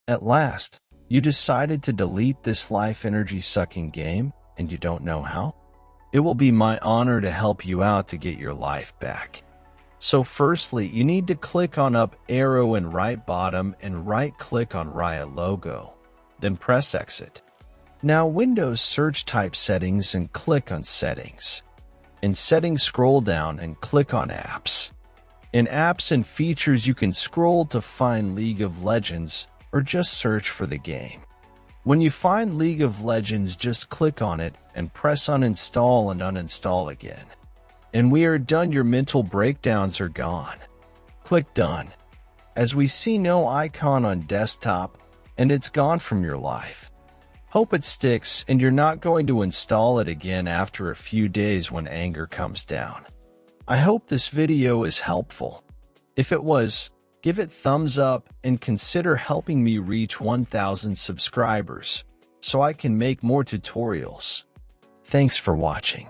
At last, you decided to delete this life energy sucking game and you don't know how? It will be my honor to help you out to get your life back. So firstly, you need to click on up arrow in right bottom and right click on Riot logo. Then press exit. Now Windows search type settings and click on settings. In settings scroll down and click on apps. In apps and features you can scroll to find League of Legends or just search for the game. When you find League of Legends, just click on it and press uninstall and uninstall again. And we are done. Your mental breakdowns are gone. Click done. As we see no icon on desktop and it's gone from your life. Hope it sticks and you're not going to install it again after a few days when anger comes down. I hope this video is helpful. If it was, give it thumbs up and consider helping me reach 1,000 subscribers so I can make more tutorials. Thanks for watching.